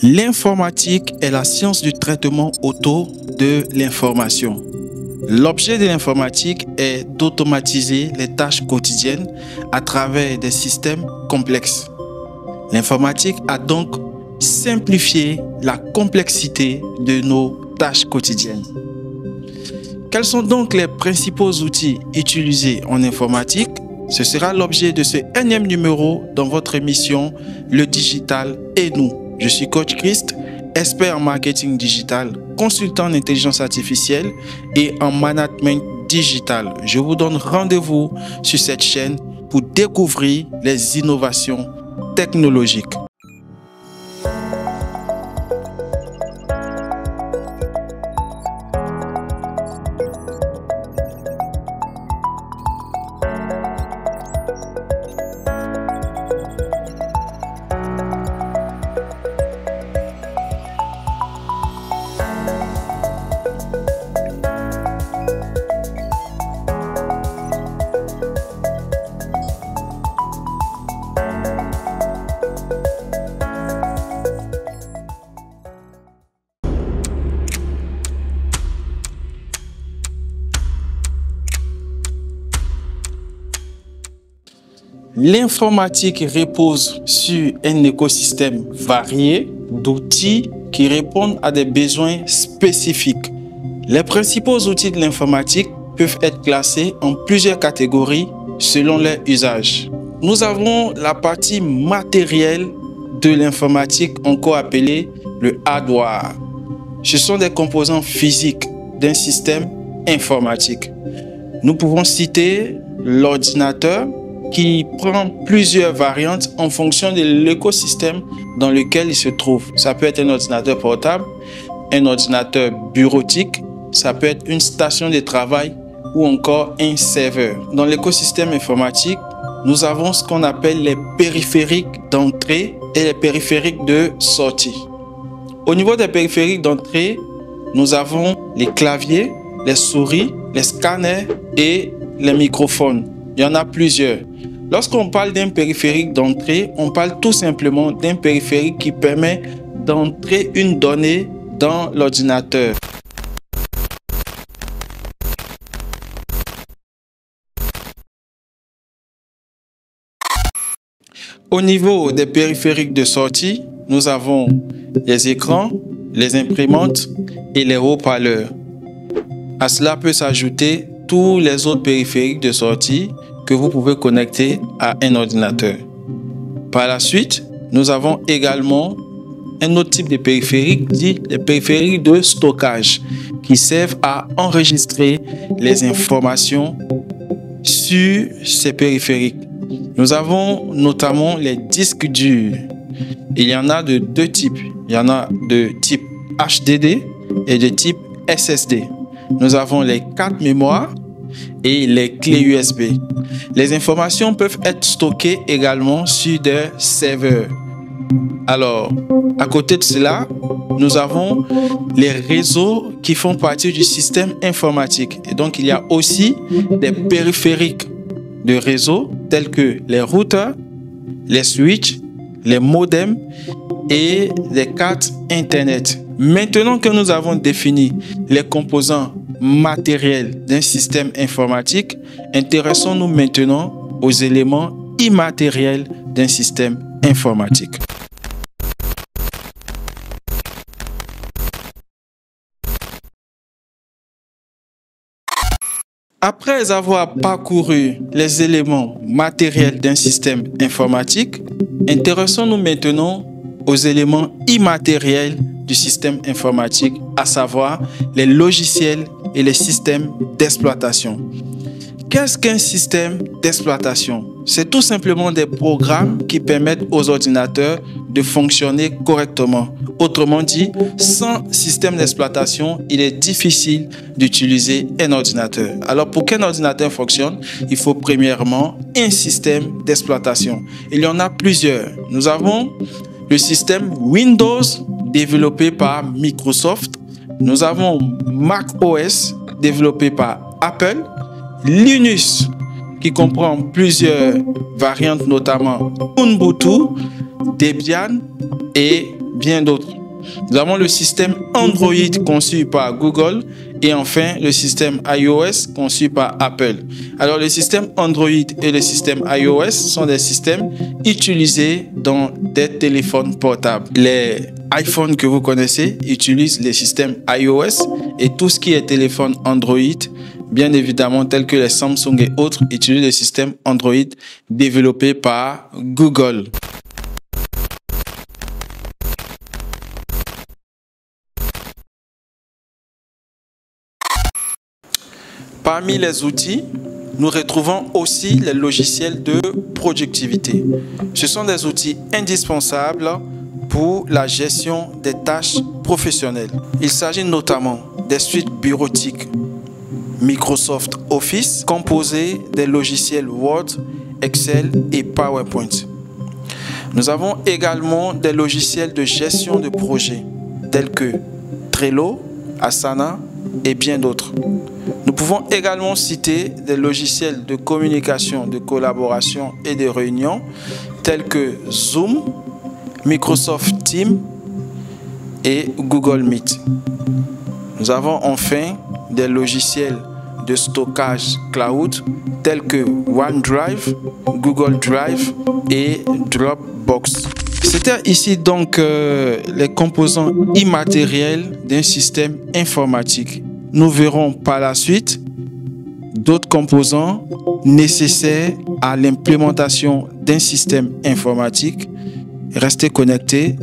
L'informatique est la science du traitement auto de l'information. L'objet de l'informatique est d'automatiser les tâches quotidiennes à travers des systèmes complexes. L'informatique a donc simplifié la complexité de nos tâches quotidiennes. Quels sont donc les principaux outils utilisés en informatique? Ce sera l'objet de ce énième numéro dans votre émission Le Digital et nous. Je suis Coach Christ, expert en marketing digital, consultant en intelligence artificielle et en management digital. Je vous donne rendez-vous sur cette chaîne pour découvrir les innovations technologiques. L'informatique repose sur un écosystème varié d'outils qui répondent à des besoins spécifiques. Les principaux outils de l'informatique peuvent être classés en plusieurs catégories selon leur usage. Nous avons la partie matérielle de l'informatique, encore appelée le hardware. Ce sont des composants physiques d'un système informatique. Nous pouvons citer l'ordinateur, qui prend plusieurs variantes en fonction de l'écosystème dans lequel il se trouve. Ça peut être un ordinateur portable, un ordinateur bureautique, ça peut être une station de travail ou encore un serveur. Dans l'écosystème informatique, nous avons ce qu'on appelle les périphériques d'entrée et les périphériques de sortie. Au niveau des périphériques d'entrée, nous avons les claviers, les souris, les scanners et les microphones. Il y en a plusieurs. Lorsqu'on parle d'un périphérique d'entrée, on parle tout simplement d'un périphérique qui permet d'entrer une donnée dans l'ordinateur. Au niveau des périphériques de sortie, nous avons les écrans, les imprimantes et les haut-parleurs. À cela peut s'ajouter tous les autres périphériques de sortie que vous pouvez connecter à un ordinateur. Par la suite, nous avons également un autre type de périphérique, dit les périphériques de stockage, qui servent à enregistrer les informations sur ces périphériques. Nous avons notamment les disques durs. Il y en a de deux types. Il y en a de type HDD et de type SSD. Nous avons les cartes mémoire et les clés USB. Les informations peuvent être stockées également sur des serveurs. Alors, à côté de cela, nous avons les réseaux qui font partie du système informatique. Et donc, il y a aussi des périphériques de réseau tels que les routeurs, les switches, les modems et les cartes Internet. Maintenant que nous avons défini les composants matériels d'un système informatique, intéressons-nous maintenant aux éléments immatériels d'un système informatique. Après avoir parcouru les éléments matériels d'un système informatique, intéressons-nous maintenant aux éléments immatériels du système informatique, à savoir les logiciels et les systèmes d'exploitation. Qu'est-ce qu'un système d'exploitation? C'est tout simplement des programmes qui permettent aux ordinateurs de fonctionner correctement. Autrement dit, sans système d'exploitation, il est difficile d'utiliser un ordinateur. Alors, pour qu'un ordinateur fonctionne, il faut premièrement un système d'exploitation. Il y en a plusieurs. Nous avons le système Windows développé par Microsoft. Nous avons Mac OS développé par Apple. Linux qui comprend plusieurs variantes, notamment Ubuntu, Debian et bien d'autres. Nous avons le système Android conçu par Google et enfin le système iOS conçu par Apple. Alors le système Android et le système iOS sont des systèmes utilisés dans des téléphones portables. Les iPhones que vous connaissez utilisent les systèmes iOS et tout ce qui est téléphone Android, bien évidemment tels que les Samsung et autres, utilisent les systèmes Android développés par Google. Parmi les outils, nous retrouvons aussi les logiciels de productivité. Ce sont des outils indispensables pour la gestion des tâches professionnelles. Il s'agit notamment des suites bureautiques Microsoft Office composées des logiciels Word, Excel et PowerPoint. Nous avons également des logiciels de gestion de projet tels que Trello, Asana et bien d'autres. Nous pouvons également citer des logiciels de communication, de collaboration et de réunion tels que Zoom, Microsoft Teams et Google Meet. Nous avons enfin des logiciels de stockage cloud tels que OneDrive, Google Drive et Dropbox. C'était ici donc les composants immatériels d'un système informatique. Nous verrons par la suite d'autres composants nécessaires à l'implémentation d'un système informatique. Restez connectés.